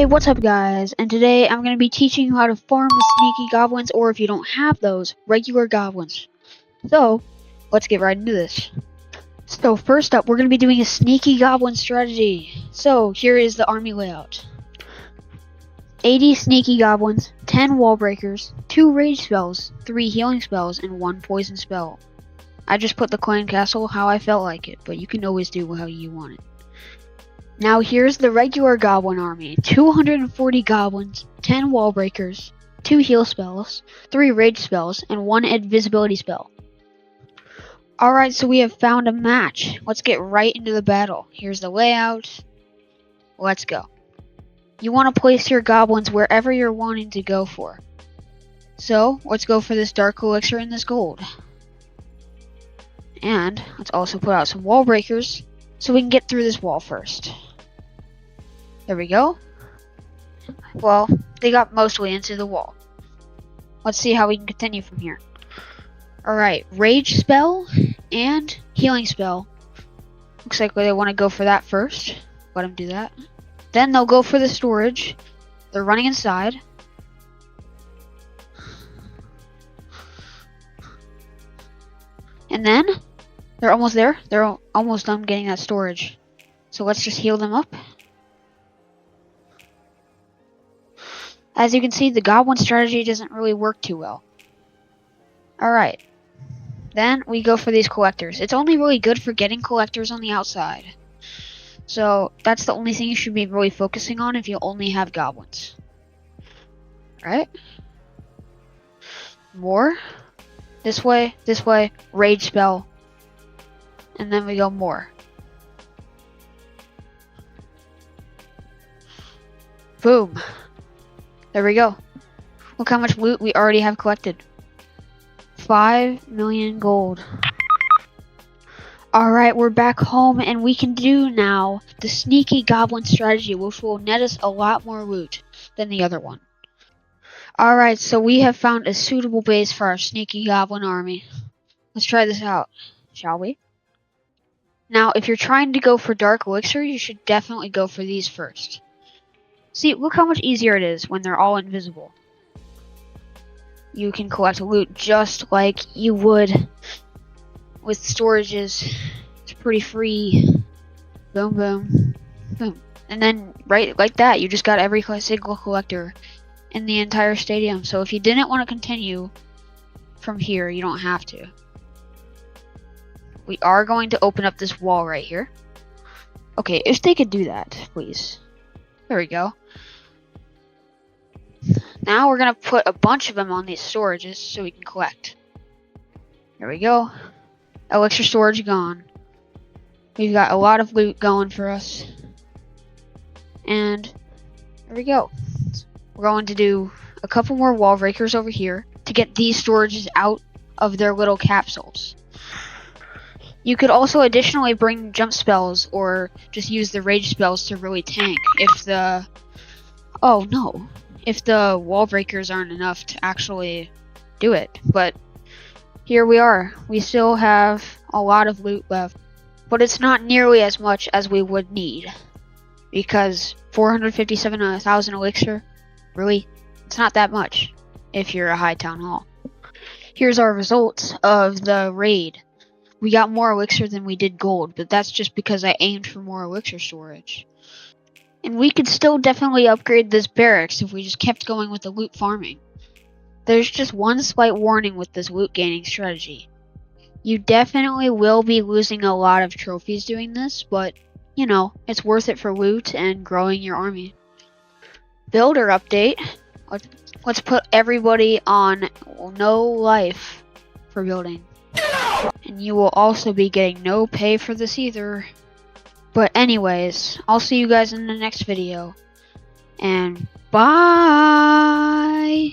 Hey, what's up guys? And today I'm going to be teaching you how to farm sneaky goblins, or if you don't have those, regular goblins. So, let's get right into this. So first up, we're going to be doing a sneaky goblin strategy. So, here is the army layout. 80 sneaky goblins, 10 wall breakers, 2 rage spells, 3 healing spells, and 1 poison spell. I just put the clan castle how I felt like it, but you can always do how you want it. Now here's the regular goblin army. 240 goblins, 10 wall breakers, 2 heal spells, 3 rage spells, and 1 invisibility spell. Alright, so we have found a match. Let's get right into the battle. Here's the layout. Let's go. You want to place your goblins wherever you're wanting to go for. So, let's go for this dark elixir and this gold. And, let's also put out some wall breakers so we can get through this wall first. There we go. Well, they got mostly into the wall. Let's see how we can continue from here. Alright, rage spell and healing spell. Looks like they want to go for that first. Let them do that. Then they'll go for the storage. They're running inside. And then, they're almost there. They're almost done getting that storage. So let's just heal them up. As you can see, the goblin strategy doesn't really work too well. Alright. Then we go for these collectors. It's only really good for getting collectors on the outside. So that's the only thing you should be really focusing on if you only have goblins. Right? More. This way, rage spell. And then we go more. Boom. There we go. Look how much loot we already have collected. 5 million gold. Alright, we're back home and we can do now the sneaky goblin strategy, which will net us a lot more loot than the other one. Alright, so we have found a suitable base for our sneaky goblin army. Let's try this out, shall we? Now, if you're trying to go for dark elixir, you should definitely go for these first. See, look how much easier it is when they're all invisible. You can collect loot just like you would with storages. It's pretty free. Boom, boom, boom. And then, right like that, you just got every single collector in the entire stadium. So if you didn't want to continue from here, you don't have to. We are going to open up this wall right here. Okay, if they could do that, please. There we go. Now we're going to put a bunch of them on these storages so we can collect. There we go. Elixir storage gone. We've got a lot of loot going for us. And there we go. We're going to do a couple more wall breakers over here to get these storages out of their little capsules. You could also additionally bring jump spells or just use the rage spells to really tank if the... Oh no. If the wall breakers aren't enough to actually do it. But here we are. We still have a lot of loot left. But it's not nearly as much as we would need. Because 457,000 elixir, really, it's not that much if you're a high town hall. Here's our results of the raid. We got more elixir than we did gold, but that's just because I aimed for more elixir storage. And we could still definitely upgrade this barracks if we just kept going with the loot farming. There's just one slight warning with this loot gaining strategy. You definitely will be losing a lot of trophies doing this, but, you know, it's worth it for loot and growing your army. Builder update. Let's put everybody on no life for building. And you will also be getting no pay for this either. But anyways, I'll see you guys in the next video. And bye!